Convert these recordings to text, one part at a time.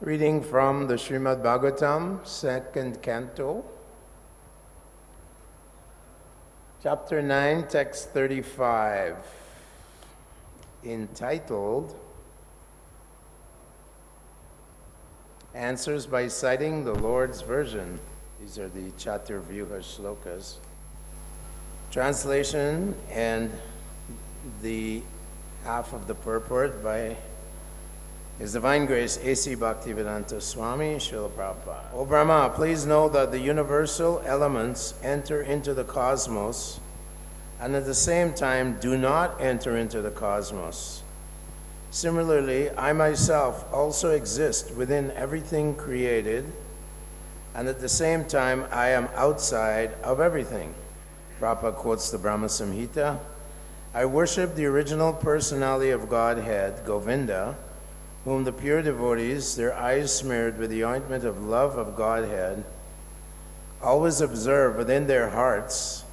Reading from the Srimad Bhagavatam, 2nd Canto, Chapter 9, Text 35, entitled Answers by Citing the Lord's Version. These are the Chaturvyuha shlokas. Translation and the half of the purport by His Divine Grace A.C. Bhaktivedanta Swami, Srila Prabhupada. O Brahma, please know that the universal elements enter into the cosmos and at the same time do not enter into the cosmos. Similarly, I myself also exist within everything created, and at the same time I am outside of everything. Prabhupada quotes the Brahma Samhita. I worship the original personality of Godhead, Govinda, whom the pure devotees, their eyes smeared with the ointment of love of Godhead, always observe within their hearts.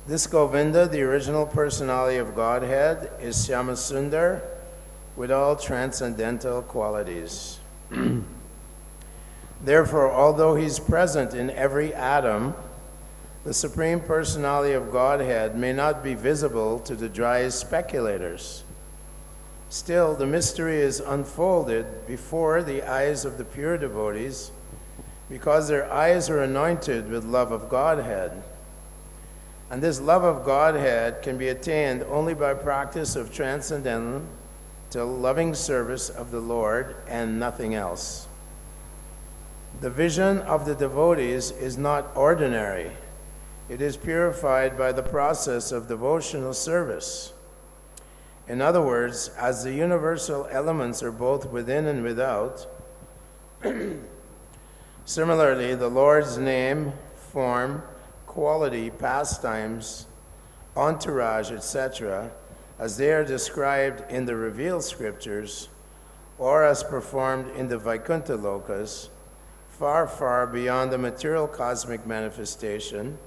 This Govinda, the original personality of Godhead, is Shyamasundar with all transcendental qualities. Therefore, although he's present in every atom, the Supreme Personality of Godhead may not be visible to the dryest speculators. Still, the mystery is unfolded before the eyes of the pure devotees because their eyes are anointed with love of Godhead. And this love of Godhead can be attained only by practice of transcendental loving service of the Lord and nothing else. The vision of the devotees is not ordinary. It is purified by the process of devotional service. In other words, as the universal elements are both within and without, similarly, the Lord's name, form, quality, pastimes, entourage, etc., as they are described in the revealed scriptures, or as performed in the Vaikuntha Lokas, far, far beyond the material cosmic manifestation,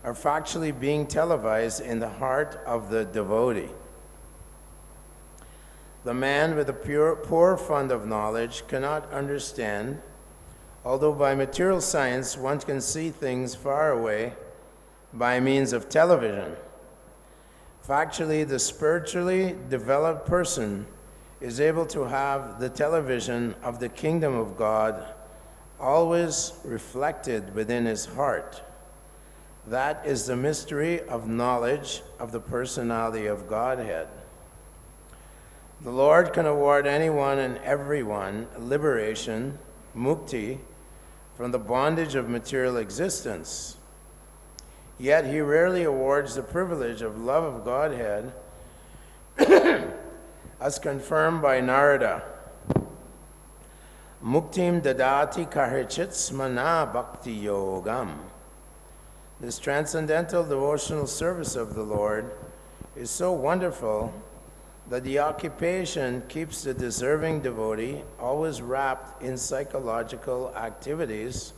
are factually being televised in the heart of the devotee. The man with a poor fund of knowledge cannot understand, although by material science one can see things far away by means of television. Factually, the spiritually developed person is able to have the television of the kingdom of God always reflected within his heart. That is the mystery of knowledge of the personality of Godhead. The Lord can award anyone and everyone liberation, mukti, from the bondage of material existence. Yet he rarely awards the privilege of love of Godhead as confirmed by Narada. Muktim dadati kahachit smana bhakti yogam. This transcendental devotional service of the Lord is so wonderful that the occupation keeps the deserving devotee always wrapped in psychological activities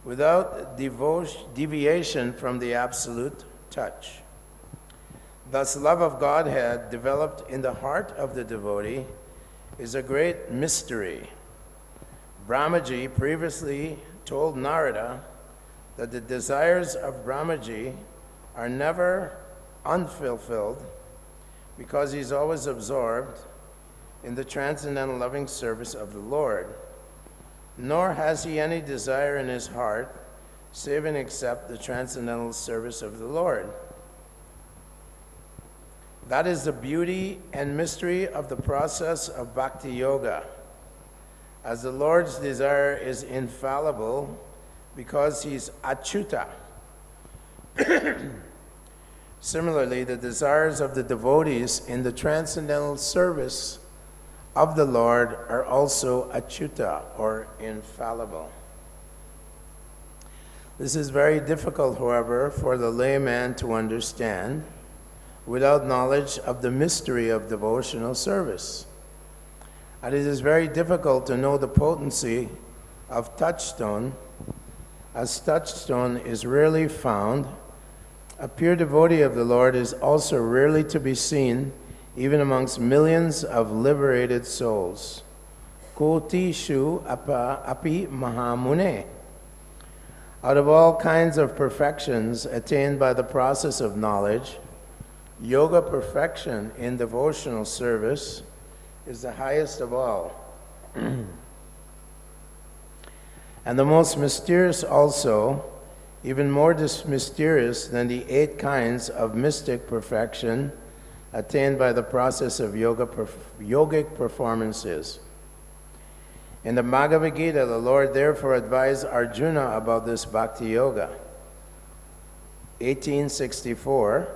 without deviation from the absolute touch. Thus, love of Godhead developed in the heart of the devotee is a great mystery. Brahmaji previously told Narada that the desires of Brahmaji are never unfulfilled because he's always absorbed in the transcendental loving service of the Lord, nor has he any desire in his heart save and except the transcendental service of the Lord. That is the beauty and mystery of the process of Bhakti Yoga, as the Lord's desire is infallible because he's Achyuta. Similarly, the desires of the devotees in the transcendental service of the Lord are also achyuta, or infallible. This is very difficult, however, for the layman to understand without knowledge of the mystery of devotional service. And it is very difficult to know the potency of touchstone, as touchstone is rarely found. A pure devotee of the Lord is also rarely to be seen, even amongst millions of liberated souls. Kotishu api mahamune. Out of all kinds of perfections attained by the process of knowledge, yoga perfection in devotional service is the highest of all. And the most mysterious also, even more mysterious than the 8 kinds of mystic perfection attained by the process of yogic performances. In the Bhagavad Gita, the Lord therefore advised Arjuna about this Bhakti Yoga. 1864,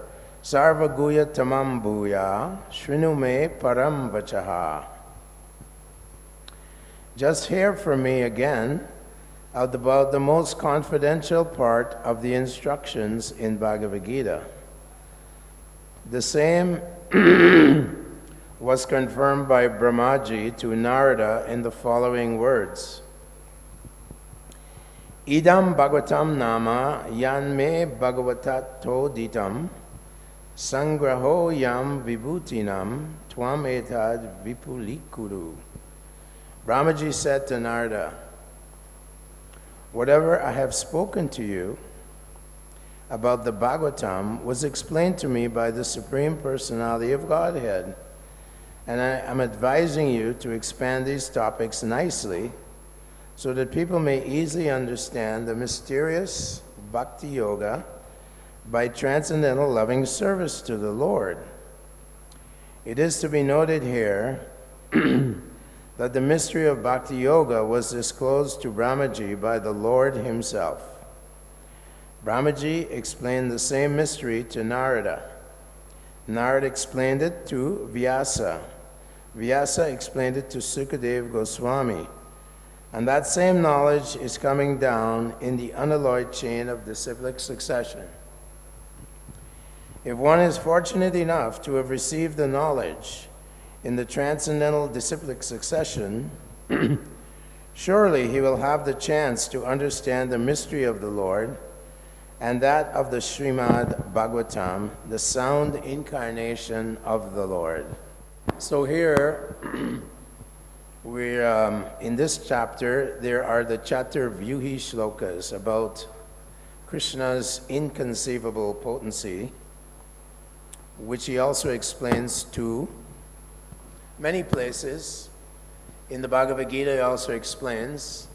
Sarva Guya Tamam Bhuya, Shrinu Me Param Vachaha. Just hear from me again about the most confidential part of the instructions in Bhagavad Gita. The same was confirmed by Brahmaji to Narada in the following words. Idam Bhagavatam Nama Yanme Bhagavatato Ditam Sangraho Yam Vibhutinam Twam Etad Vipulikuru. Brahmaji said to Narada, whatever I have spoken to you about the Bhagavatam was explained to me by the Supreme Personality of Godhead, and I am advising you to expand these topics nicely so that people may easily understand the mysterious Bhakti Yoga by transcendental loving service to the Lord. It is to be noted here that the mystery of Bhakti Yoga was disclosed to Brahmaji by the Lord himself. Brahmaji explained the same mystery to Narada. Narada explained it to Vyasa. Vyasa explained it to Sukadeva Goswami. And that same knowledge is coming down in the unalloyed chain of disciplic succession. If one is fortunate enough to have received the knowledge in the transcendental disciplic succession, surely he will have the chance to understand the mystery of the Lord and that of the Srimad Bhagavatam, the sound incarnation of the Lord. So here, we're in this chapter, there are the Chaturvyuhi shlokas about Krishna's inconceivable potency, which he also explains to many places. In the Bhagavad Gita, he also explains,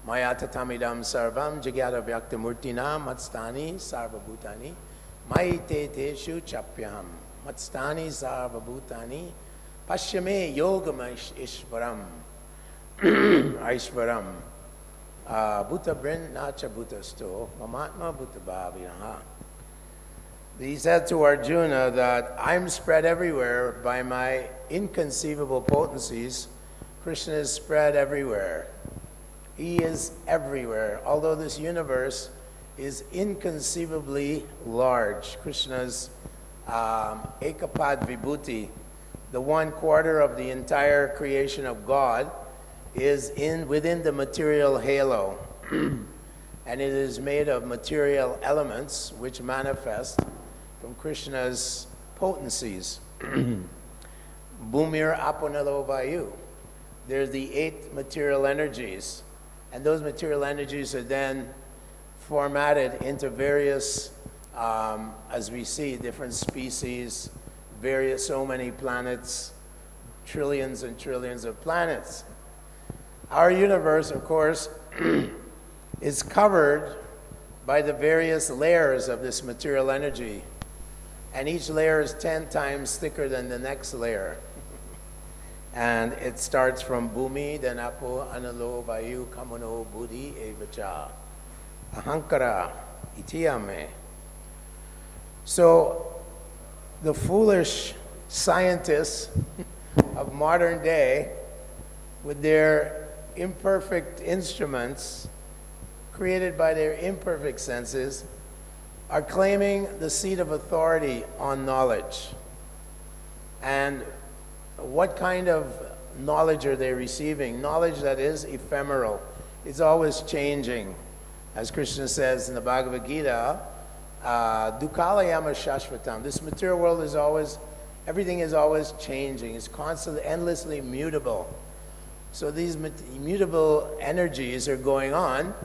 Maya tatamidam sarvam jagyata vyaktamurtina matstani sarvabhutani maite teshu chapyaham matstani sarvabhutani pashyame yogam ishvaram aishvaram bhuta brin nacha bhutasto mamatma bhuta bhavinaha. He said to Arjuna that I'm spread everywhere by my inconceivable potencies. Krishna is spread everywhere. He is everywhere. Although this universe is inconceivably large, Krishna's Ekapad Vibhuti, the 1/4 of the entire creation of God, is within the material halo. And it is made of material elements which manifest from Krishna's potencies. Bhumir Aponalo Vayu. There's the 8 material energies. And those material energies are then formatted into various, as we see, different species, so many planets, trillions and trillions of planets. Our universe, of course, is covered by the various layers of this material energy. And each layer is 10 times thicker than the next layer. And it starts from Bhumi, then Apo, Analo, Vayu, Kamano, Buddhi, Evacha, Ahankara, Itiyame. So the foolish scientists of modern day, with their imperfect instruments created by their imperfect senses, are claiming the seat of authority on knowledge. And what kind of knowledge are they receiving? Knowledge that is ephemeral. It's always changing. As Krishna says in the Bhagavad Gita, Dukalayama Shashvatam. This material world is always, everything is always changing. It's constantly, endlessly mutable. So these immutable energies are going on,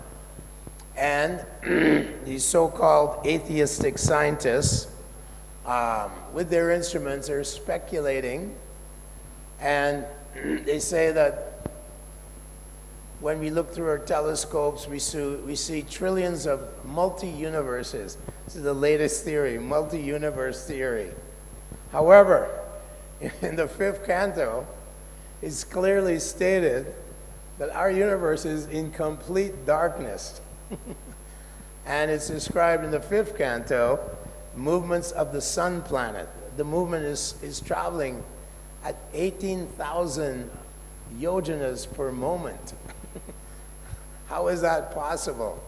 and these so-called atheistic scientists, with their instruments, are speculating, and they say that when we look through our telescopes, we see trillions of multi-universes. This is the latest theory, multi-universe theory. However, in the 5th canto, it's clearly stated that our universe is in complete darkness. And it's described in the 5th canto, movements of the sun planet. The movement is traveling at 18,000 yojanas per moment. How is that possible?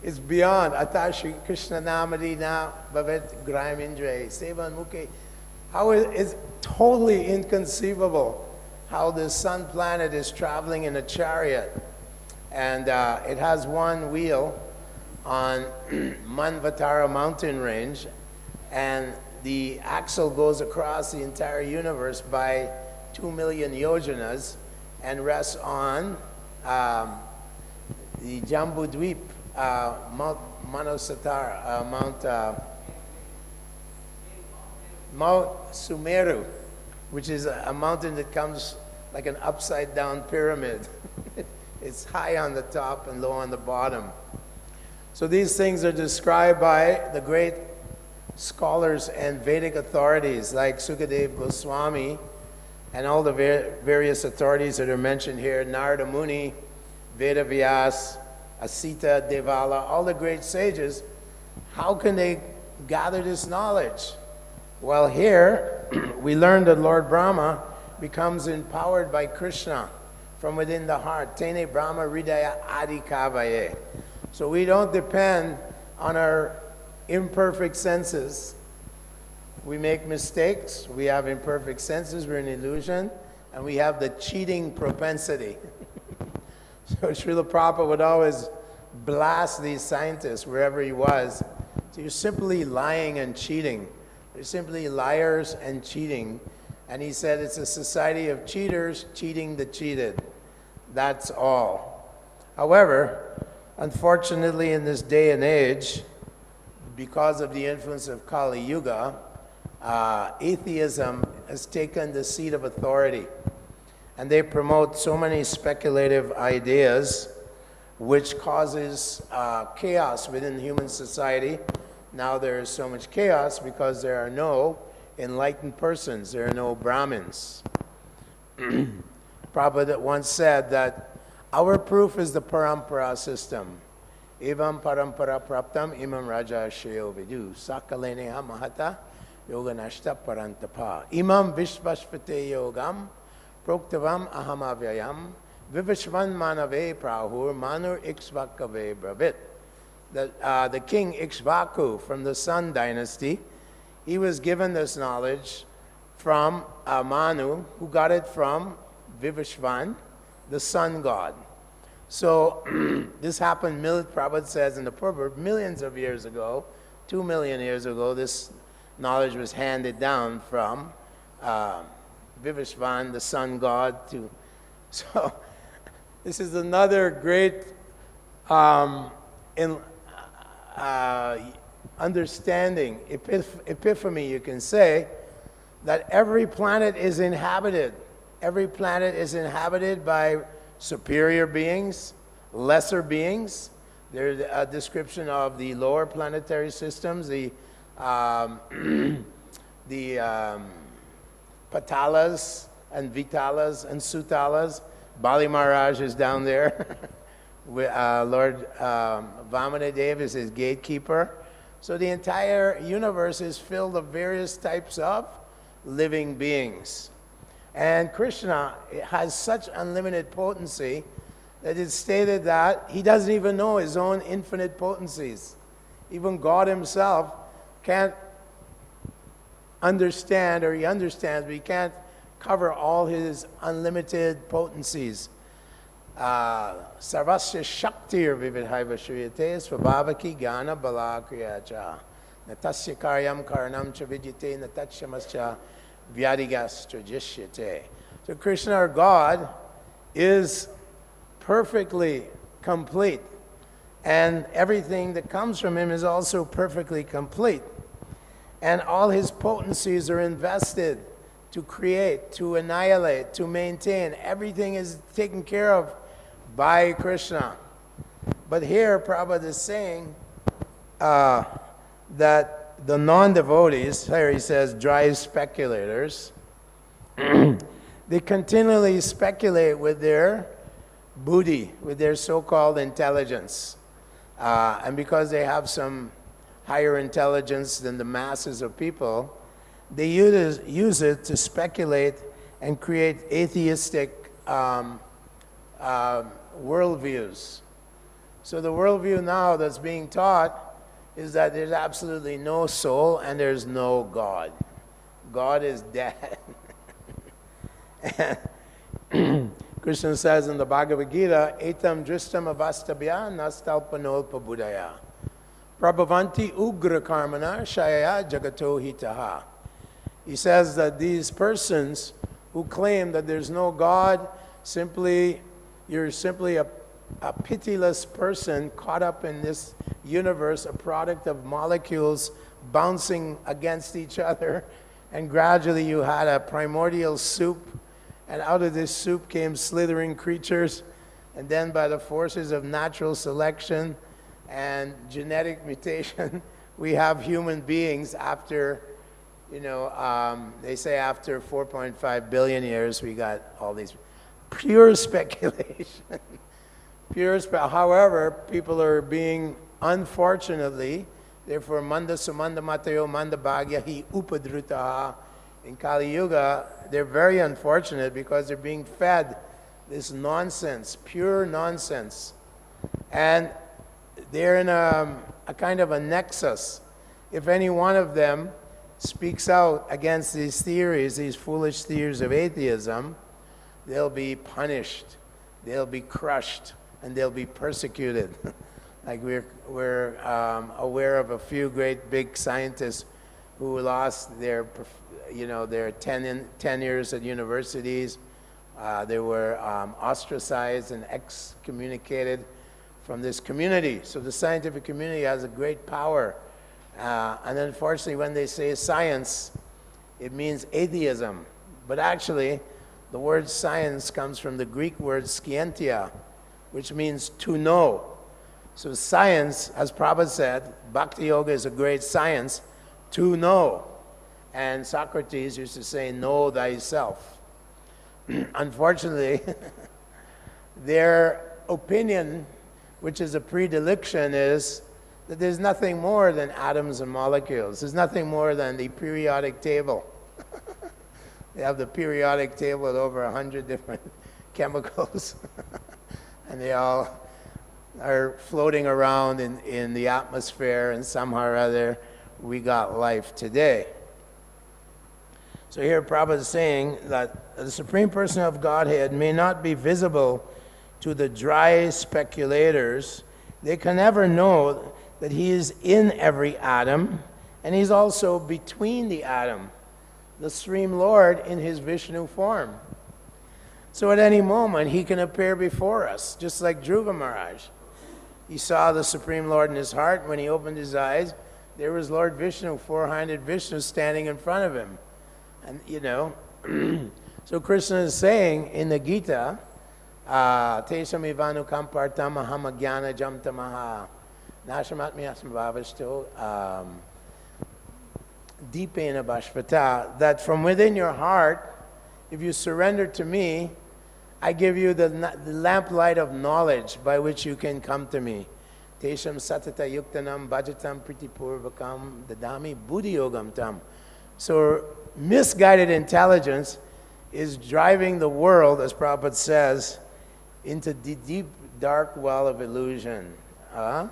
It's beyond. Atashi Krishna Namadina Bhavet Graimindre Sevan Mukhe. How it's totally inconceivable how the sun planet is traveling in a chariot. And it has one wheel on Manvatara mountain range, and the axle goes across the entire universe by 2 million yojanas and rests on the Jambu Dweep, Mount Manasatara, Mount Sumeru, which is a mountain that comes like an upside down pyramid. It's high on the top and low on the bottom. So these things are described by the great scholars and Vedic authorities like Sukadev Goswami and all the various authorities that are mentioned here, Narada Muni, Vedavyas, Asita, Devala, all the great sages. How can they gather this knowledge? Well, here we learn that Lord Brahma becomes empowered by Krishna from within the heart. Tene Brahma Hridaya Adi Kavaye. So we don't depend on our imperfect senses. We make mistakes, we have imperfect senses, we're an illusion, and we have the cheating propensity. So Srila Prabhupada would always blast these scientists wherever he was. So you're simply lying and cheating. They're simply liars and cheating. And he said it's a society of cheaters cheating the cheated. That's all. However, unfortunately in this day and age, because of the influence of Kali Yuga, atheism has taken the seat of authority. And they promote so many speculative ideas which causes chaos within human society. Now there is so much chaos because there are no enlightened persons, there are no Brahmins. Prabhupada once said that our proof is the parampara system. Evam parampara praptam imam raja shreyo vidu sakaleneha mahata yoganashta parantapa imam vishvashpate yogam proktavam ahamavyayam vivishvan manave prahur manur ikshvakave bravit. The king Ikshvaku from the Sun dynasty, he was given this knowledge from Manu, who got it from Vivishvan, the sun god. So this happened, Prabhupada says in the Purport, millions of years ago, 2 million years ago, this knowledge was handed down from Vivishvan, the sun god, to... So this is another great understanding, epiphany, you can say, that every planet is inhabited. Every planet is inhabited by superior beings, lesser beings. There's a description of the lower planetary systems, the Patalas and Vitalas and Sutalas. Bali Maharaj is down there. Lord Vamanadev is his gatekeeper. So the entire universe is filled of various types of living beings. And Krishna has such unlimited potency that it's stated that he doesn't even know his own infinite potencies. Even God himself can't understand, or he understands, but he can't cover all his unlimited potencies. Sarvasya Shaktir Vividhaiva Shriyate Svabhavaki Gyana Bala Kriyacha Natasya Karyam Karanam Chavidyate Natatyamascha Vyadigastra Jishyate. So Krishna, or God, is perfectly complete, and everything that comes from him is also perfectly complete. And all his potencies are invested to create, to annihilate, to maintain. Everything is taken care of by Krishna. But here Prabhupada is saying that the non-devotees, here he says dry speculators, they continually speculate with their buddhi, with their so-called intelligence. And because they have some higher intelligence than the masses of people, they use it to speculate and create atheistic worldviews. So the worldview now that's being taught is that there's absolutely no soul and there's no God. God is dead. Krishna says in the Bhagavad Gita, Etam dristam avastabhya nastalpanolpa buddhaya prabhavanti ugra karmana shayaya jagato hitaha. He says that these persons who claim that there's no God, you're simply a pitiless person caught up in this universe, a product of molecules bouncing against each other, and gradually you had a primordial soup, and out of this soup came slithering creatures, and then by the forces of natural selection and genetic mutation, we have human beings after, they say after 4.5 billion years, we got all these pure speculation. However, people are being, unfortunately, therefore, manda sumanda matayo manda bhagya hi upadrutaha. In Kali Yuga, they're very unfortunate because they're being fed this nonsense, pure nonsense. And they're in a kind of a nexus. If any one of them speaks out against these theories, these foolish theories of atheism, they'll be punished, they'll be crushed, and they'll be persecuted. Like we're aware of a few great big scientists who lost their 10 years at universities. They were ostracized and excommunicated from this community. So the scientific community has a great power. And unfortunately, when they say science, it means atheism. But actually, the word science comes from the Greek word scientia, which means to know. So science, as Prabhupada said, Bhakti Yoga is a great science to know. And Socrates used to say, know thyself. Unfortunately, their opinion, which is a predilection, is that there's nothing more than atoms and molecules. There's nothing more than the periodic table. They have the periodic table with over 100 different chemicals. And they all are floating around in the atmosphere, and somehow or other we got life today. So here Prabhupada is saying that the Supreme Person of Godhead may not be visible to the dry speculators. They can never know that he is in every atom, and he's also between the atom, the Supreme Lord in his Vishnu form. So at any moment, he can appear before us, just like Dhruva Maharaj. He saw the Supreme Lord in his heart. When he opened his eyes, there was Lord Vishnu, four-handed Vishnu, standing in front of him. And, so Krishna is saying in the Gita, Tesham ivanu kampartam aham agyana jam tamaha nashamatmi asmabhavashto deepena bhashvata, that from within your heart, if you surrender to me, I give you the lamplight of knowledge by which you can come to me. Tesham satata yuktanam bhajatam pritipurvakam dadami buddhi yogam tam. So misguided intelligence is driving the world, as Prabhupada says, into the deep, dark well of illusion. Na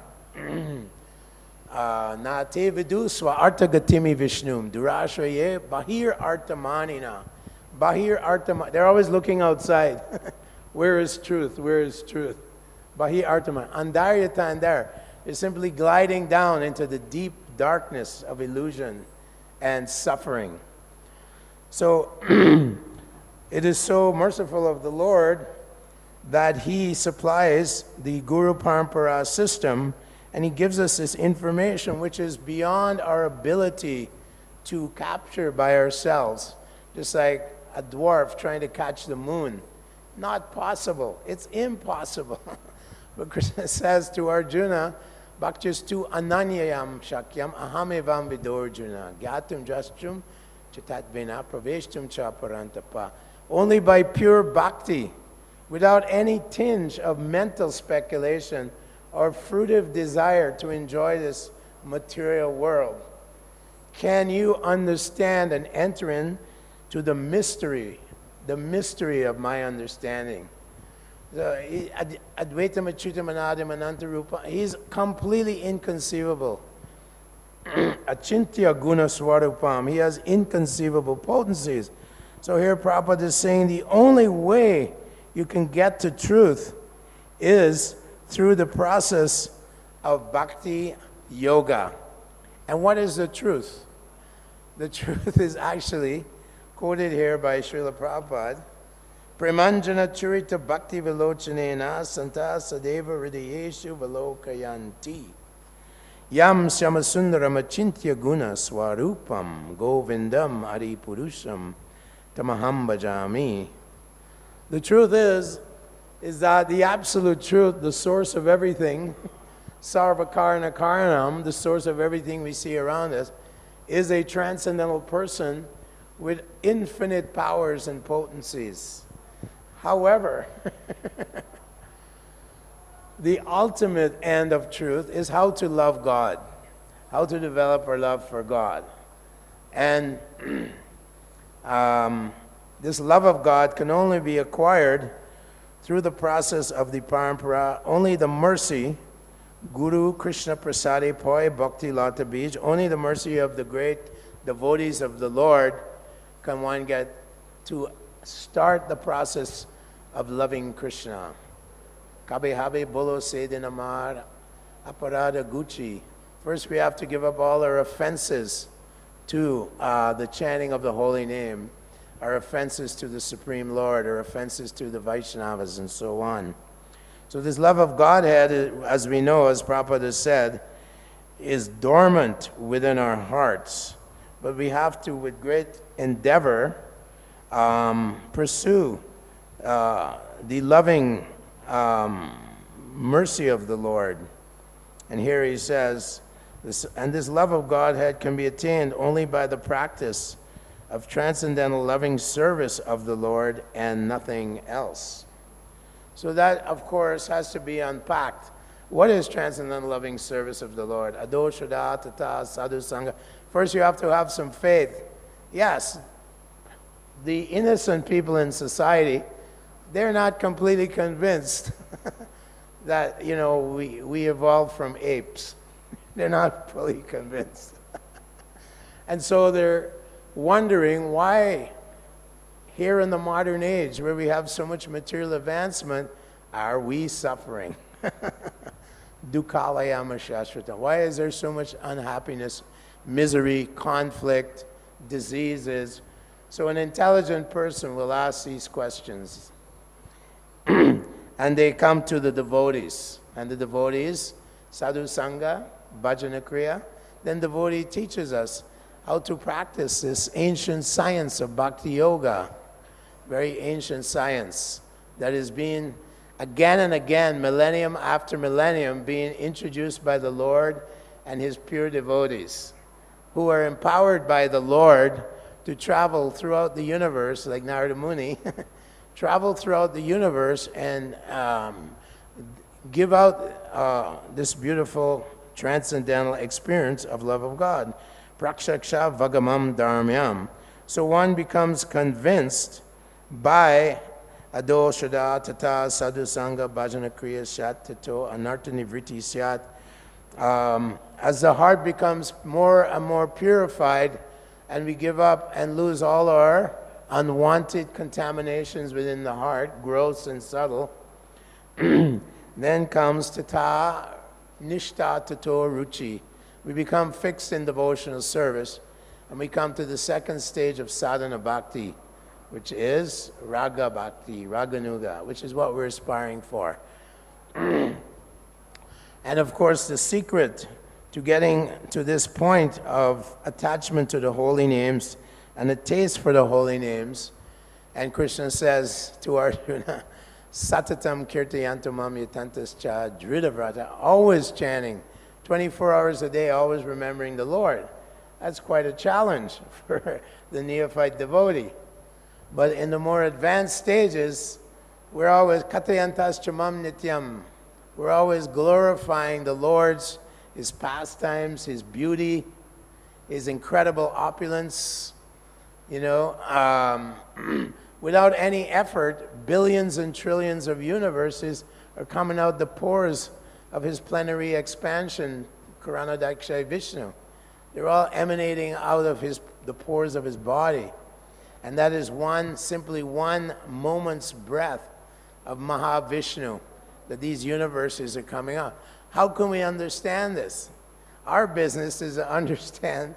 te vidu swa artagatimi vishnum durashraye bahir artamanina. Bahir artama. They're always looking outside. Where is truth? Where is truth? Bahir artaman. Andaryata andar is simply gliding down into the deep darkness of illusion and suffering. So it is so merciful of the Lord that he supplies the Guru Parampara system, and he gives us this information which is beyond our ability to capture by ourselves. Just like a dwarf trying to catch the moon. Not possible. It's impossible. But Krishna says to Arjuna, Bhaktistu ananyayam shakyam ahamevam vidorjuna gyatum jastrum chitatvena praveshtum cha parantapa. Only by pure bhakti, without any tinge of mental speculation or fruitive desire to enjoy this material world, can you understand and enter into the mystery of my understanding. Advaitam Achyutam Anadim Anantarupa, he's completely inconceivable. Achintya Guna Swarupam, he has inconceivable potencies. So here Prabhupada is saying the only way you can get to truth is through the process of bhakti yoga. And what is the truth? The truth is actually quoted here by Srila Prabhupada. Premanjana churita bhakti vilochanena santa sadeva hridayeshu vilokayanti. Yam syamasundara achintya guna swarupam govindam aripurusham tamaham bhajami. The truth is that the absolute truth, the source of everything, sarvakarna karanam, the source of everything we see around us, is a transcendental person with infinite powers and potencies. However, the ultimate end of truth is how to love God, how to develop our love for God. And this love of God can only be acquired through the process of the parampara. Only the mercy, Guru Krishna Prasadi Poi Bhakti Lata Bij, only the mercy of the great devotees of the Lord can one get to start the process of loving Krishna. Kabe habe bolo sedinamar aparada gucci. First we have to give up all our offenses to the chanting of the holy name, our offenses to the Supreme Lord, our offenses to the Vaishnavas, and so on. So this love of Godhead, as we know, as Prabhupada said, is dormant within our hearts. But we have to, with great endeavor, pursue the loving mercy of the Lord. And here he says, this love of Godhead can be attained only by the practice of transcendental loving service of the Lord and nothing else. So that, of course, has to be unpacked. What is transcendental loving service of the Lord? Adoshada, tata, sadhu, sangha. First, you have to have some faith. Yes, the innocent people in society, they're not completely convinced that, you know, we evolved from apes. They're not fully convinced. And so they're wondering why here in the modern age, where we have so much material advancement, are we suffering? Dukkalayama shashrata. Why is there so much unhappiness, misery, conflict, diseases? So an intelligent person will ask these questions. And they come to the devotees. And the devotees, sadhu sangha, bhajana kriya, then the devotee teaches us how to practice this ancient science of bhakti yoga. Very ancient science that is being again and again, millennium after millennium, being introduced by the Lord and his pure devotees, who are empowered by the Lord to travel throughout the universe, like Narada Muni, travel throughout the universe and give out this beautiful transcendental experience of love of God. Prakshaksha vagamam dharmyam. So one becomes convinced by adoshada tata sadhu sangha bhajana kriya shat tato anartha nivriti syat. As the heart becomes more and more purified and we give up and lose all our unwanted contaminations within the heart, gross and subtle, then comes tata nishta tato ruchi. We become fixed in devotional service and we come to the second stage of sadhana bhakti, which is Raga Bhakti, Raganuga, which is what we're aspiring for. And of course, the secret to getting to this point of attachment to the holy names and a taste for the holy names, and Krishna says to Arjuna, Satatam kirtayantu mam yatantascha dhridavrata, always chanting, 24 hours a day, always remembering the Lord. That's quite a challenge for the neophyte devotee. But in the more advanced stages, we're always katayantascha mam nityam. We're always glorifying the Lord's, His pastimes, His beauty, His incredible opulence. You know, without any effort, billions and trillions of universes are coming out the pores of His plenary expansion, Karanadakshay Vishnu. They're all emanating out of the pores of His body. And that is simply one moment's breath of Mahavishnu, that these universes are coming out. How can we understand this? Our business is to understand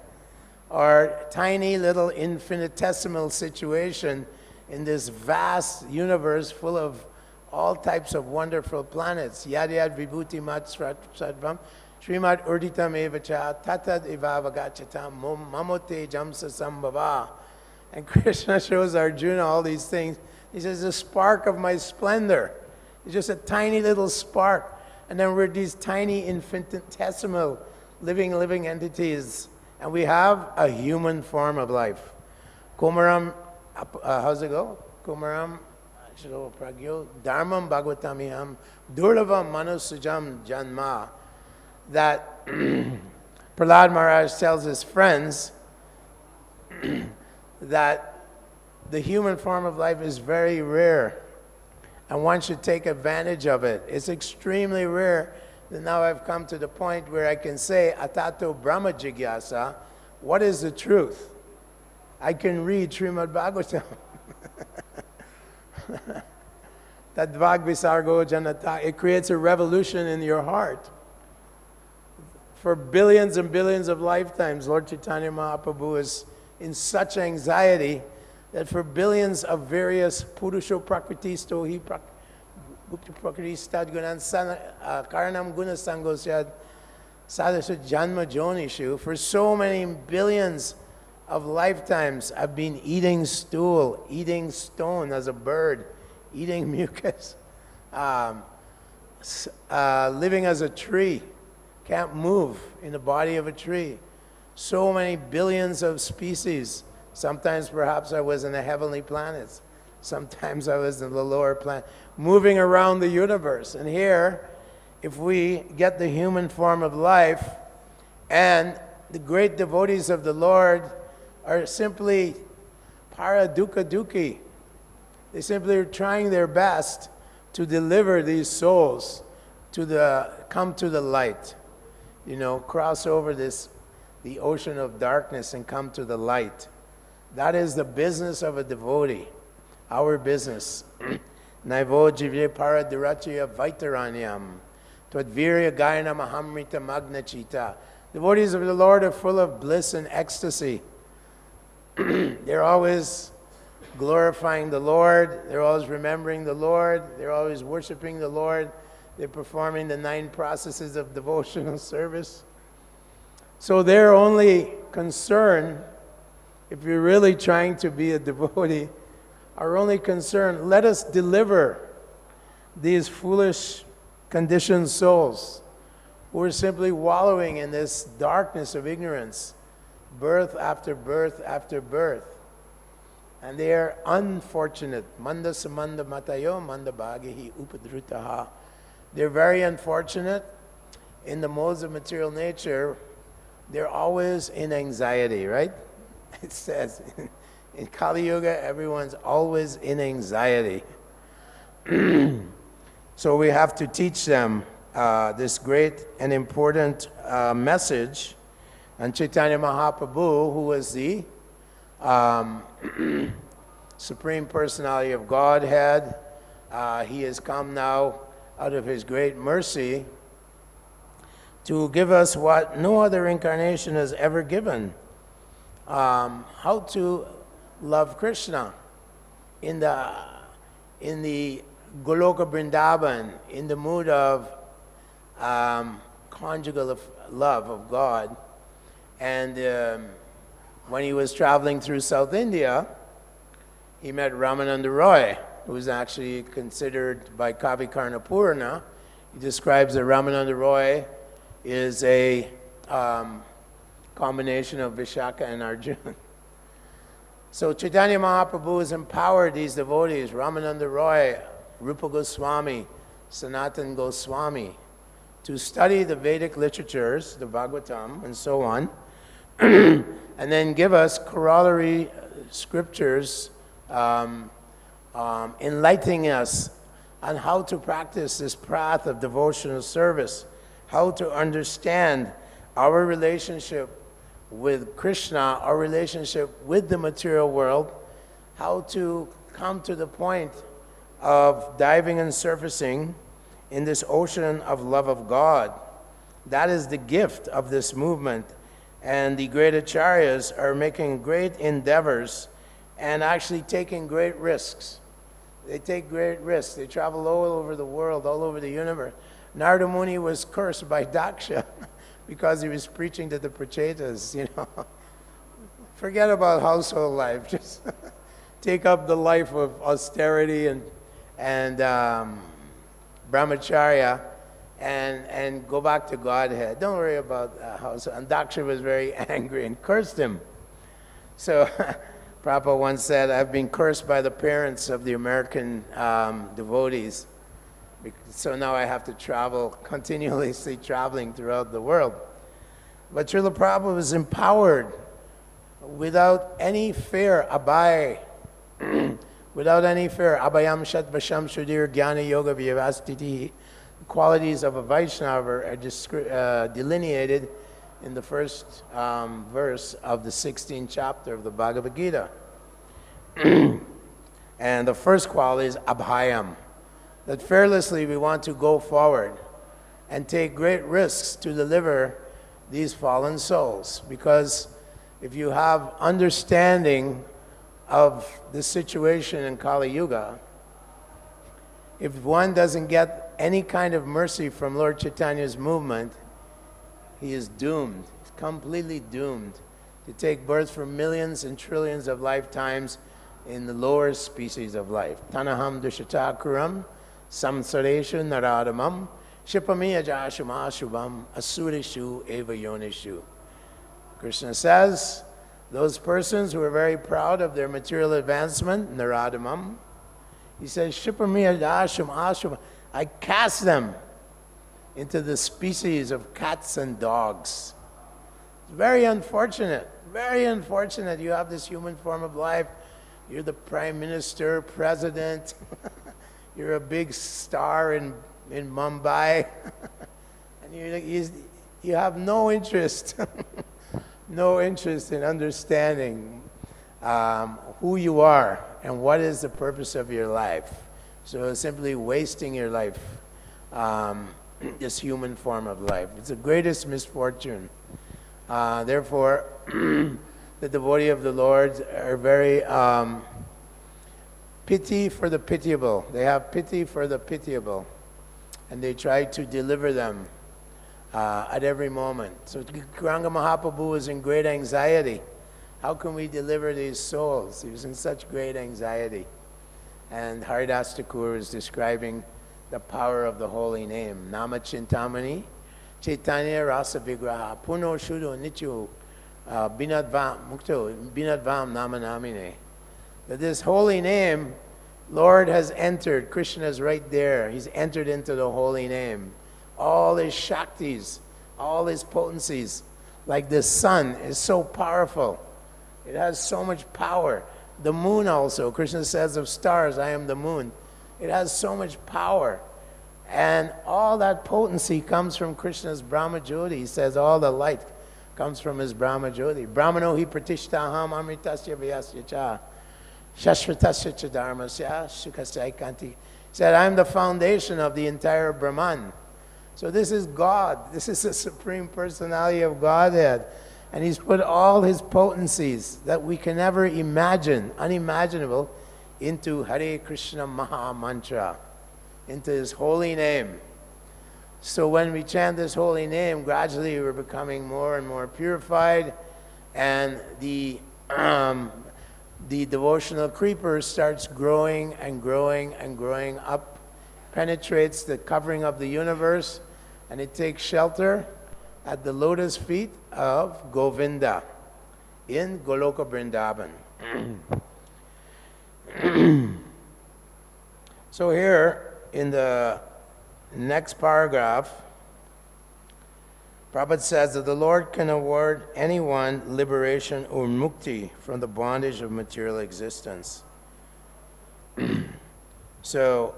our tiny little infinitesimal situation in this vast universe full of all types of wonderful planets. Yad yad vibhuti mat sadvam Srimad urditam evacha tatad ivavagachatam mamote jamsa sambhava. And Krishna shows Arjuna all these things. He says, the spark of my splendor. It's just a tiny little spark. And then we're these tiny infinitesimal living entities. And we have a human form of life. Kumaram, how's it go? Kumaram, pragyo, dharmam bhagavatamiham, durlavam manusujam janma. That Prahlad Maharaj tells his friends that the human form of life is very rare. And one should take advantage of it. It's extremely rare that now I've come to the point where I can say, Atato Brahma Jigyasa, what is the truth? I can read Srimad Bhagavatam. Tadvag Visargo Janata. It creates a revolution in your heart. For billions and billions of lifetimes, Lord Chaitanya Mahaprabhu is in such anxiety that for billions of various Purusho Prakritisto Hi Bhukti Prakriti Stadgunan Karanam Guna Sangosyad Sadasha Janma Jonishu, for so many billions of lifetimes I've been eating stool, eating stone as a bird, eating mucus, living as a tree, can't move in the body of a tree. So many billions of species. Sometimes perhaps I was in the heavenly planets. Sometimes I was in the lower planet, moving around the universe. And here, if we get the human form of life, and the great devotees of the Lord are simply paradukha dukhi. They simply are trying their best to deliver these souls to come to the light. You know, cross over the ocean of darkness and come to the light. That is the business of a devotee, our business. Naivo jivye paradurachya vaitaranyam twadvirya gayana mahamrita magnachita. Devotees of the Lord are full of bliss and ecstasy. They're always glorifying the Lord. They're always remembering the Lord. They're always worshiping the Lord. They're performing the 9 processes of devotional service. So their only concern, if you're really trying to be a devotee, our only concern, let us deliver these foolish, conditioned souls who are simply wallowing in this darkness of ignorance, birth after birth after birth. And they are unfortunate. Manda samanda matayo manda bhagahi upadrutaha. They're very unfortunate. In the modes of material nature, they're always in anxiety, right? It says, in Kali Yuga, everyone's always in anxiety. So we have to teach them this great and important message. And Chaitanya Mahaprabhu, who was the Supreme Personality of Godhead, he has come now out of his great mercy to give us what no other incarnation has ever given. How to love Krishna. in the Goloka Vrindavan, in the mood of conjugal love of God. And when he was traveling through South India, he met Ramananda Roy, who is actually considered by Kavi Karnapurana. He describes that Ramananda Roy is a combination of Vishaka and Arjuna. So Chaitanya Mahaprabhu has empowered these devotees, Ramananda Roy, Rupa Goswami, Sanatan Goswami, to study the Vedic literatures, the Bhagavatam, and so on, and then give us corollary scriptures enlightening us on how to practice this path of devotional service, how to understand our relationship with Krishna, our relationship with the material world, how to come to the point of diving and surfacing in this ocean of love of God. That is the gift of this movement. And the great acharyas are making great endeavors and actually taking great risks. They take great risks. They travel all over the world, all over the universe. Narada Muni was cursed by Daksha because he was preaching to the Prachetas, you know. Forget about household life. Just take up the life of austerity and brahmacharya and go back to Godhead. Don't worry about household. And Daksha was very angry and cursed him. So Prabhupada once said, I've been cursed by the parents of the American devotees. So now I have to travel, continuously traveling throughout the world. But Srila Prabhupada was empowered without any fear, without any fear. Abhayam Shat Vasham Shudir Jnana Yoga Vyavastiti. The qualities of a Vaishnava are delineated in the first verse of the 16th chapter of the Bhagavad Gita. And the first quality is Abhayam. That fearlessly we want to go forward and take great risks to deliver these fallen souls. Because if you have understanding of the situation in Kali Yuga, if one doesn't get any kind of mercy from Lord Chaitanya's movement, he is doomed, he's completely doomed to take birth for millions and trillions of lifetimes in the lower species of life. Tanaham dushatakuram samsareshu naradamam shipami ajashum ashubam asurishu eva yonishu. Krishna says, those persons who are very proud of their material advancement, naradamam, he says, shipami ajashum ashubam, I cast them into the species of cats and dogs. It's very unfortunate you have this human form of life. You're the prime minister, president, you're a big star in Mumbai, and you have no interest, no interest in understanding who you are and what is the purpose of your life. So simply wasting your life, this human form of life. It's the greatest misfortune. Therefore, the devotee of the Lord are very pity for the pitiable. They have pity for the pitiable, and they try to deliver them at every moment. So Gauranga Mahaprabhu was in great anxiety. How can we deliver these souls? He was in such great anxiety. And Haridas Thakur is describing the power of the holy name. Nama Chintamani, Chaitanya Rasa Vigraha, Puno Shuddho Nityo, Binadvam Mukto, Binadvam Nama Namine. That this holy name, Lord has entered. Krishna is right there. He's entered into the holy name. All his Shaktis, all his potencies, like the sun, is so powerful. It has so much power. The moon also, Krishna says of stars, I am the moon. It has so much power. And all that potency comes from Krishna's Brahma Jyoti. He says all the light comes from his Brahma Jyoti. Brahmano hi pratishtaham amritasya vyasya cha shashvatasya cha dharmasya sukasya ikanti. He said, I am the foundation of the entire Brahman. So this is God. This is the Supreme Personality of Godhead. And he's put all his potencies that we can never imagine, unimaginable, into Hare Krishna Maha Mantra, into his holy name. So when we chant this holy name, gradually we're becoming more and more purified, and the devotional creeper starts growing and growing and growing up, penetrates the covering of the universe, and it takes shelter at the lotus feet of Govinda in Goloka Vrindavan. So here in the next paragraph, Prabhupada says that the Lord can award anyone liberation or mukti from the bondage of material existence. So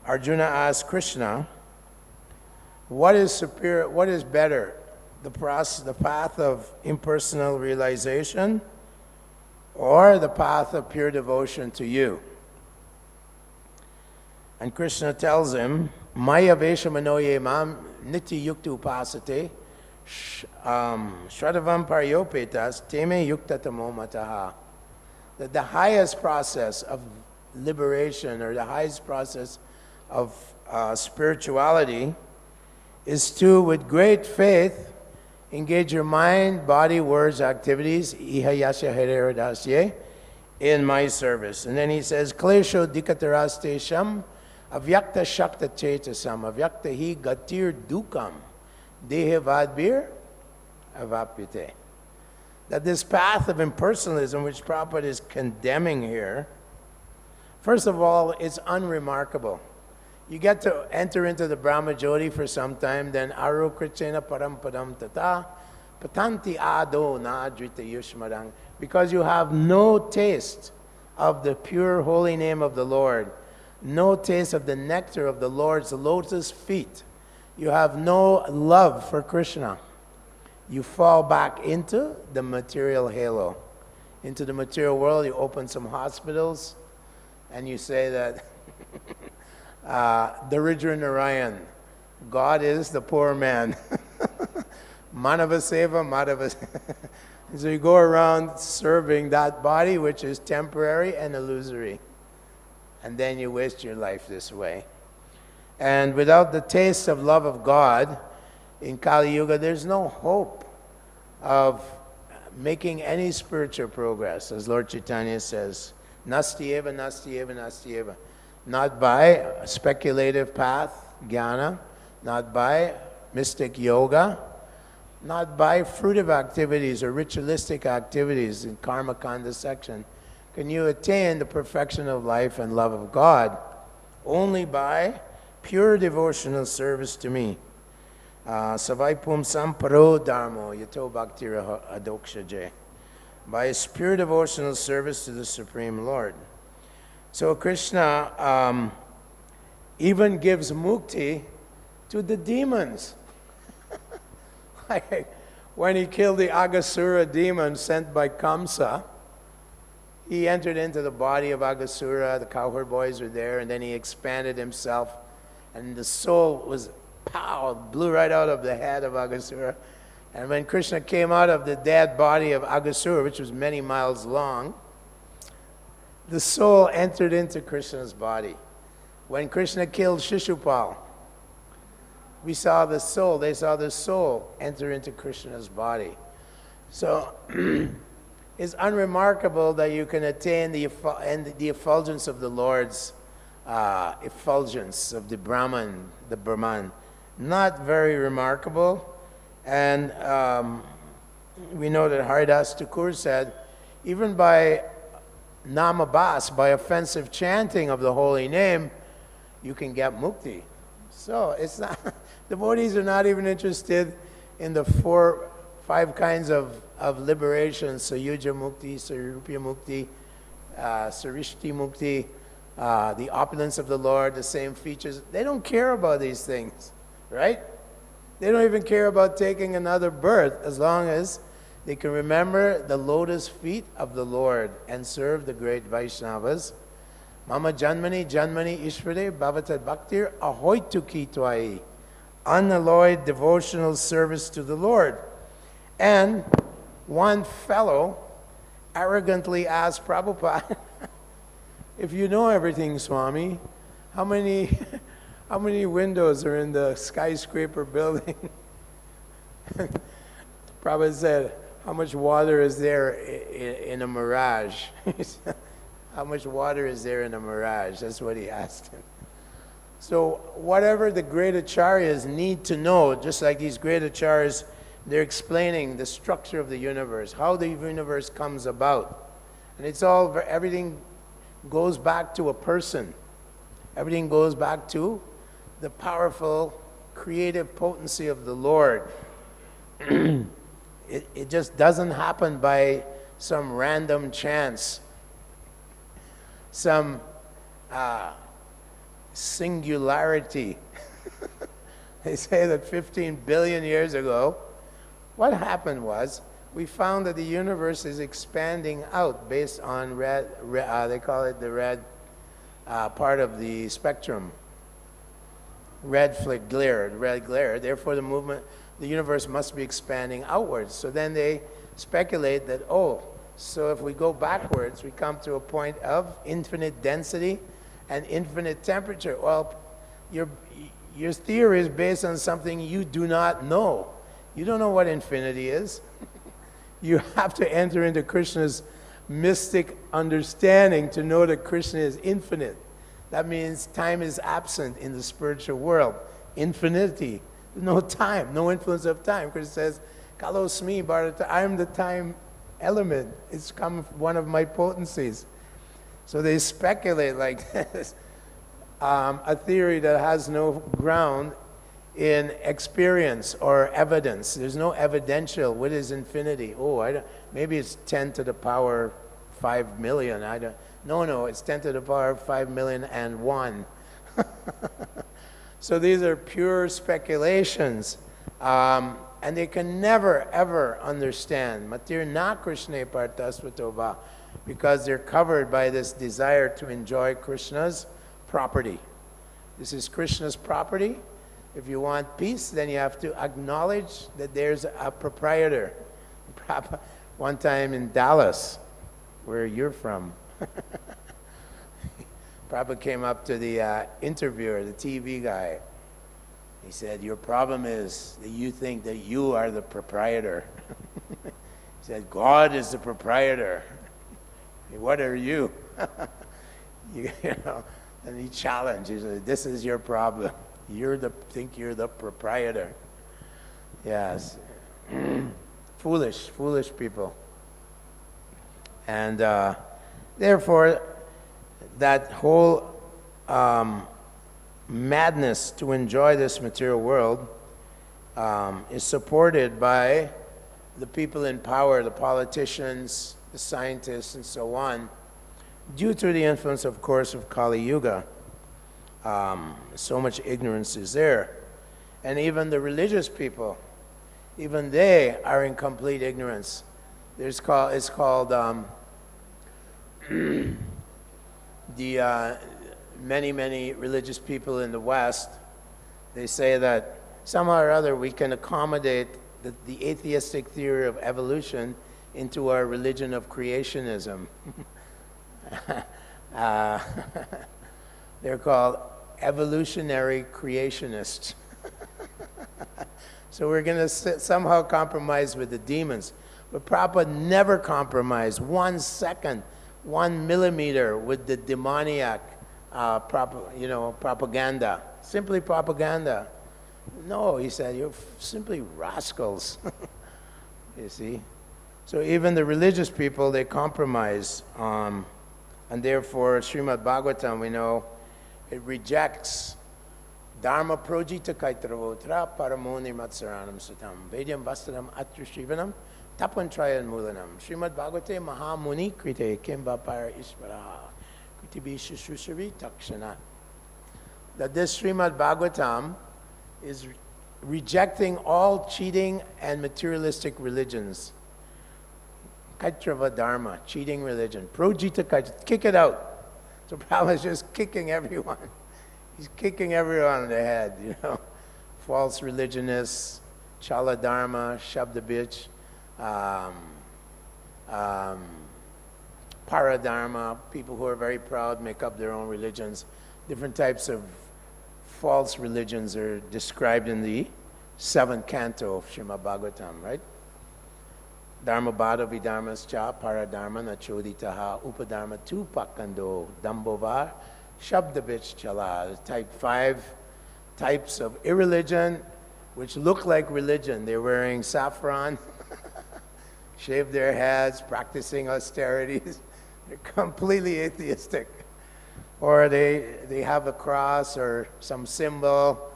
Arjuna asked Krishna, what is superior, what is better, the path of impersonal realization or the path of pure devotion to you? And Krishna tells him, Maya Vesha Manoye Mam Niti Yukta Upasate Shradavam Paryopetas Teme Yukta Tamomataha. That the highest process of liberation, or the highest process of spirituality, is to, with great faith, engage your mind, body, words, activities, ihayasya heredasye, in my service. And then he says, Klesho dikataraste sham avyakta shakta chetasam avyakta hi gatir dukam dehe vadbir avapyate. That this path of impersonalism, which Prabhupada is condemning here, first of all, it's unremarkable. You get to enter into the Brahma Jyoti for some time, then Aru Krichena Param Padam Tata Patanti Ado Na Adrita Yushmarang. Because you have no taste of the pure holy name of the Lord, no taste of the nectar of the Lord's lotus feet, you have no love for Krishna, you fall back into the material halo, into the material world. You open some hospitals and you say that Daridra Narayan, God is the poor man. Manava Seva, Madhava. So you go around serving that body which is temporary and illusory. And then you waste your life this way. And without the taste of love of God, in Kali Yuga, there's no hope of making any spiritual progress. As Lord Chaitanya says, Nastyeva, Nastyeva, Nastyeva. Not by a speculative path, jnana, not by mystic yoga, not by fruitive activities or ritualistic activities in Karma Kanda section can you attain the perfection of life and love of God. Only by pure devotional service to me. Savai pumsam paro dharmo yato bhaktira adokshaje. By his pure devotional service to the Supreme Lord. So Krishna even gives mukti to the demons. When he killed the Aghasura demon sent by Kamsa, he entered into the body of Aghasura, the cowherd boys were there, and then he expanded himself, and the soul was, pow, blew right out of the head of Aghasura. And when Krishna came out of the dead body of Aghasura, which was many miles long, the soul entered into Krishna's body. When Krishna killed Shishupal, we saw the soul, they saw the soul enter into Krishna's body. So it's unremarkable that you can attain the effulgence of the Lord's effulgence of the Brahman, the Brahman. Not very remarkable. And we know that Haridas Thakur said, even by namabas, by offensive chanting of the holy name, you can get mukti. So it's not, devotees are not even interested in the 5 kinds of liberation, Sayuja Mukti, Sarupya Mukti, Sarishti Mukti, the opulence of the Lord, the same features. They don't care about these things, right? They don't even care about taking another birth as long as they can remember the lotus feet of the Lord and serve the great Vaishnavas. Mama Janmani Janmani Ishvare Bhavatad Bhaktir Ahoituki Twai. Unalloyed devotional service to the Lord. And one fellow arrogantly asked Prabhupada, if you know everything, Swami, how many how many windows are in the skyscraper building? Prabhupada said, how much water is there in a mirage? How much water is there in a mirage? That's what he asked him. So whatever the great acharyas need to know, just like these great acharyas, they're explaining the structure of the universe, how the universe comes about. And it's all, everything goes back to a person. Everything goes back to the powerful, creative potency of the Lord. It just doesn't happen by some random chance, some singularity. They say that 15 billion years ago, what happened was, we found that the universe is expanding out based on they call it the red part of the spectrum. Red glare. Therefore, the universe must be expanding outwards. So then they speculate that, so if we go backwards, we come to a point of infinite density and infinite temperature. Well, your theory is based on something you do not know. You don't know what infinity is. You have to enter into Krishna's mystic understanding to know that Krishna is infinite. That means time is absent in the spiritual world. Infinity. No time, no influence of time. Krishna says, Kalosmi Bharata, I am the time element. It's come one of my potencies. So they speculate like this. A theory that has no ground in experience or evidence. There's no evidential. What is infinity? Maybe it's 10 to the power 5 million. No, it's 10 to the power 5 million and 1. So these are pure speculations. And they can never, ever understand. Matir na Krishna partasvatova, because they're covered by this desire to enjoy Krishna's property. This is Krishna's property. If you want peace, then you have to acknowledge that there's a proprietor. One time in Dallas, where you're from, Prabhupada came up to the interviewer, the TV guy. He said, your problem is that you think that you are the proprietor. He said, God is the proprietor. What are you? you know, and he challenged. He said, this is your problem. Think you're the proprietor. Yes. Foolish people. And therefore, that whole madness to enjoy this material world is supported by the people in power, the politicians, the scientists, and so on, due to the influence, of course, of Kali Yuga. So much ignorance is there. And even the religious people, even they are in complete ignorance. It's called many religious people in the West, they say that somehow or other we can accommodate the atheistic theory of evolution into our religion of creationism. They're called evolutionary creationists. So we're going to somehow compromise with the demons. But Prabhupada never compromised 1 second, 1 millimeter with the demoniac propaganda. Simply propaganda. No, he said, you're simply rascals. You see? So even the religious people, they compromise. And therefore, Srimad Bhagavatam, we know, it rejects Dharma projita kaitravotra paramoni matsaranam sutam vedyam vastaram atrishivanam tapantrayan mulanam Srimad Bhagavate mahamuni krite kemba para isvaraha kritibi shushushari takshana. That this Srimad Bhagavatam is rejecting all cheating and materialistic religions. Kaitrava Dharma, cheating religion. Projita Kaitra, kick it out. So Prabhupada is just kicking everyone. He's kicking everyone in the head, you know. False religionists, Chala Dharma, Shabda Bitch, paradharma, people who are very proud make up their own religions. Different types of false religions are described in the 7th canto of Srimad Bhagavatam, right? Dharma bhada vidharmascha paradharma nachoditaha upadharma tu pakando dambova shabdabich chala. Type 5 types of irreligion which look like religion. They're wearing saffron, shave their heads, practicing austerities. They're completely atheistic. Or they have a cross or some symbol,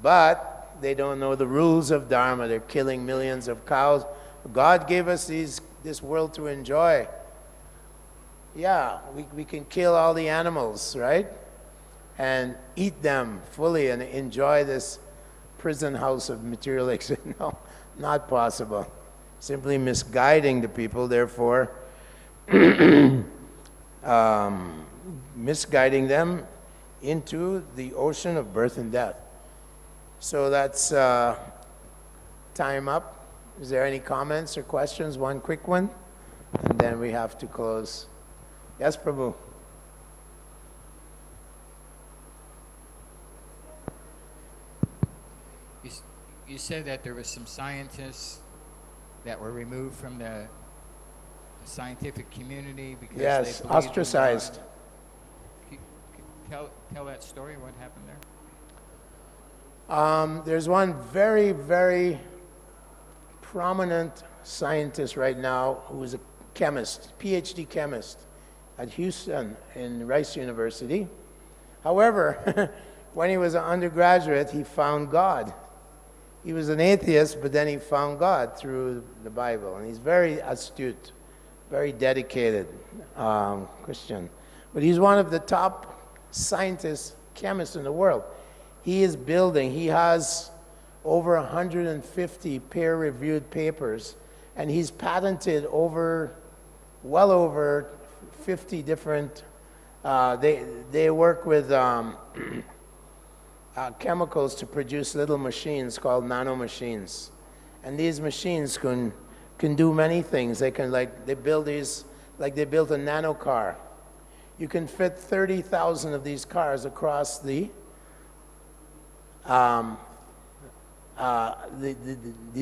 but they don't know the rules of Dharma. They're killing millions of cows. God gave us this world to enjoy. Yeah, we can kill all the animals, right? And eat them fully and enjoy this prison house of material existence. No, not possible. Simply misguiding the people, therefore, misguiding them into the ocean of birth and death. So that's time up. Is there any comments or questions? One quick one, and then we have to close. Yes, Prabhu. You said that there was some scientists that were removed from the scientific community because yes, they ostracized. Tell that story. What happened there? There's one very, very prominent scientist right now who is a chemist, PhD chemist at Houston in Rice University. However, when he was an undergraduate, he found God. He was an atheist, but then he found God through the Bible. And he's very astute, very dedicated Christian. But he's one of the top scientists, chemists in the world. He is building, he has over 150 peer-reviewed papers, and he's patented well over 50 different, they work with chemicals to produce little machines called nanomachines. And these machines can do many things. They can, they build a nano car. You can fit 30,000 of these cars across the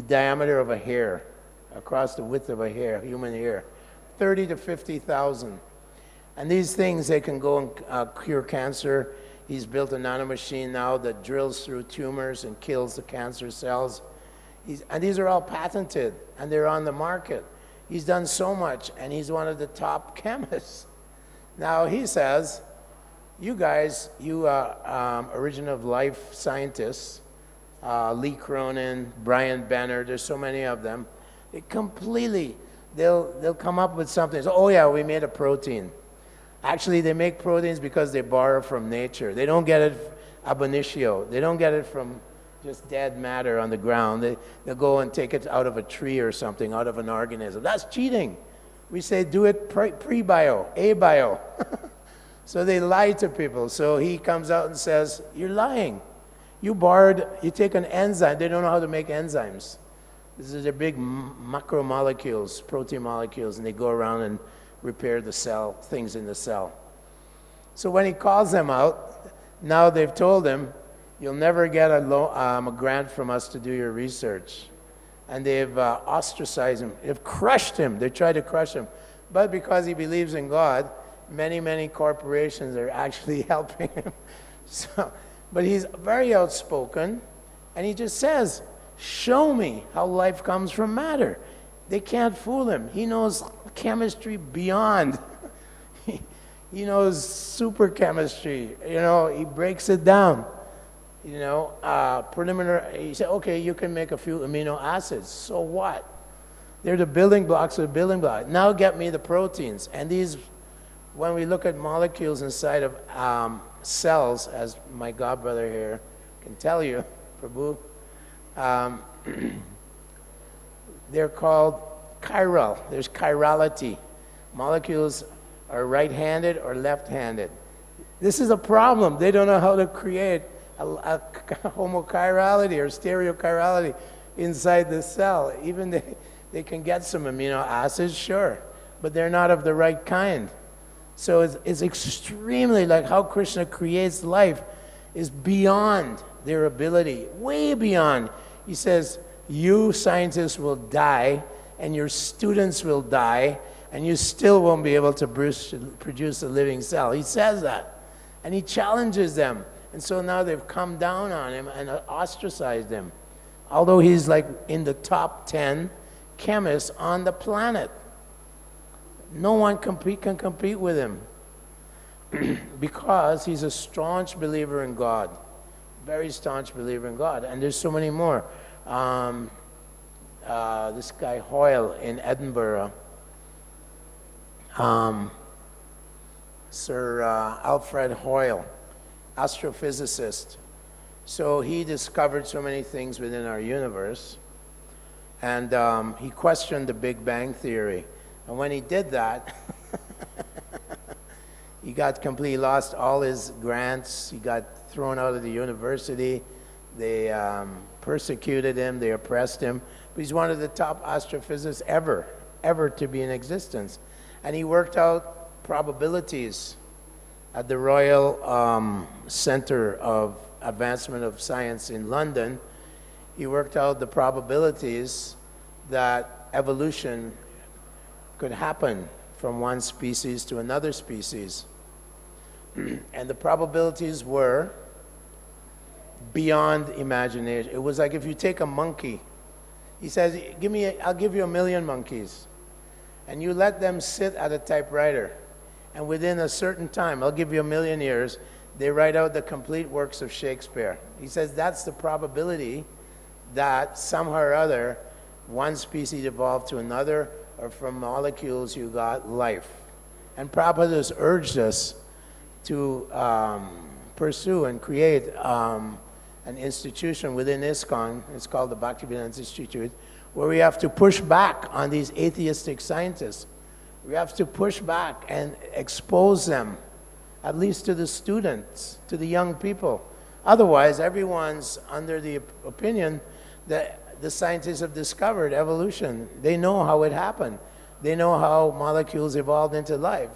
diameter of a hair, across the width of a hair, human hair. 30 to 50,000. And these things, they can go and cure cancer. He's built a nanomachine now that drills through tumors and kills the cancer cells. And these are all patented, and they're on the market. He's done so much, and he's one of the top chemists. Now, he says, you guys, you Origin of Life scientists, Lee Cronin, Brian Benner, there's so many of them, they'll come up with something. So, oh yeah, we made a protein. Actually, they make proteins because they borrow from nature. They don't get it ab initio. They don't get it from just dead matter on the ground. They'll go and take it out of a tree or something, out of an organism. That's cheating. We say do it pre-bio, abio. So they lie to people. So he comes out and says, you're lying. You take an enzyme. They don't know how to make enzymes. These are their big macromolecules, protein molecules, and they go around and repair the cell, things in the cell. So when he calls them out, now they've told him, you'll never get a grant from us to do your research. And they've ostracized him. They've crushed him. They tried to crush him. But because he believes in God, many, many corporations are actually helping him. But he's very outspoken, and he just says, show me how life comes from matter. They can't fool him. He knows chemistry beyond. He knows super chemistry. He breaks it down. Preliminary, he said, okay, you can make a few amino acids. So what? They're the building blocks of the building block. Now get me the proteins. And these, when we look at molecules inside of cells, as my godbrother here can tell you, Prabhu, they're called chiral. There's chirality. Molecules are right-handed or left-handed. This is a problem. They don't know how to create a homochirality or stereochirality inside the cell. Even they can get some amino acids, sure, but they're not of the right kind. So it's extremely, like how Krishna creates life is beyond their ability, way beyond. He says, you scientists will die, and your students will die, and you still won't be able to produce a living cell. He says that, and he challenges them. And so now they've come down on him and ostracized him, although he's like in the top 10 chemists on the planet. No one can compete with him because he's a staunch believer in God, very staunch believer in God. And there's so many more. This guy Hoyle in Edinburgh, Sir Alfred Hoyle, astrophysicist. So he discovered so many things within our universe, and he questioned the Big Bang Theory. And when he did that, he got completely lost all his grants. He got thrown out of the university. They persecuted him. They oppressed him. But he's one of the top astrophysicists ever to be in existence. And he worked out probabilities at the Royal Centre of Advancement of Science in London. He worked out the probabilities that evolution could happen from one species to another species. And the probabilities were beyond imagination. It was like if you take a monkey, he says, I'll give you 1 million monkeys, and you let them sit at a typewriter, and within a certain time, I'll give you 1 million years, they write out the complete works of Shakespeare. He says that's the probability that somehow or other one species evolved to another, or from molecules you got life. And Prabhupada has urged us to pursue and create an institution within ISKCON, it's called the Bhaktivedanta Institute, where we have to push back on these atheistic scientists. We have to push back and expose them, at least to the students, to the young people. Otherwise, everyone's under the opinion that the scientists have discovered evolution. They know how it happened. They know how molecules evolved into life.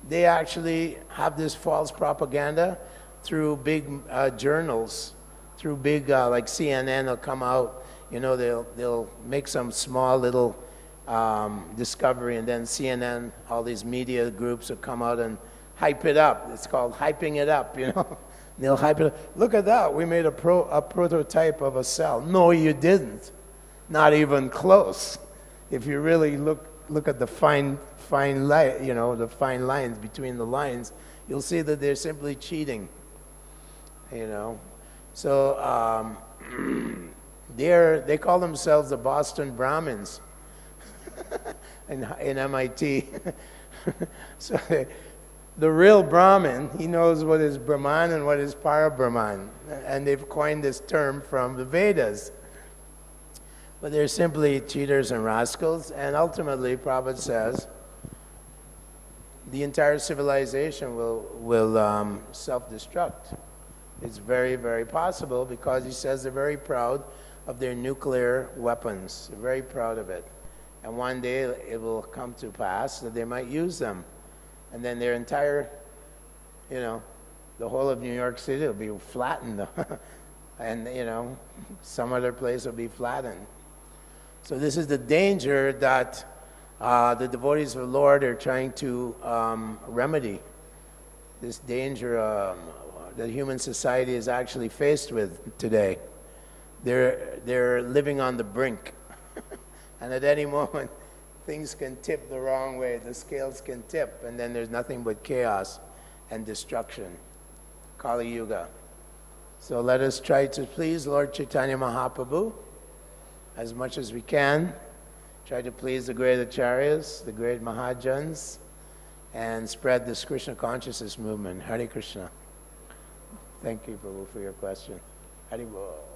They actually have this false propaganda through big journals, through big, like CNN will come out, you know, they'll make some small little discovery, and then CNN, all these media groups will come out and hype it up. It's called hyping it up, you know. They'll hype it up. Look at that, we made a prototype of a cell. No, you didn't. Not even close. If you really look at the fine line, you know, the fine lines between the lines, you'll see that they're simply cheating, you know. So they call themselves the Boston Brahmins in MIT. So the real Brahmin, he knows what is Brahman and what is Para-Brahman. And they've coined this term from the Vedas. But they're simply cheaters and rascals. And ultimately, Prabhupada says, the entire civilization will self-destruct. It's very, very possible, because he says they're very proud of their nuclear weapons. They're very proud of it. And one day it will come to pass that they might use them. And then their entire, you know, the whole of New York City will be flattened. And, you know, some other place will be flattened. So this is the danger that the devotees of the Lord are trying to remedy. This danger that human society is actually faced with today. They're living on the brink. And at any moment, things can tip the wrong way. The scales can tip, and then there's nothing but chaos and destruction. Kali Yuga. So let us try to please Lord Chaitanya Mahaprabhu as much as we can. Try to please the great acharyas, the great Mahajans, and spread this Krishna consciousness movement. Hare Krishna. Thank you, Prabhu, for your question. Hare Bol.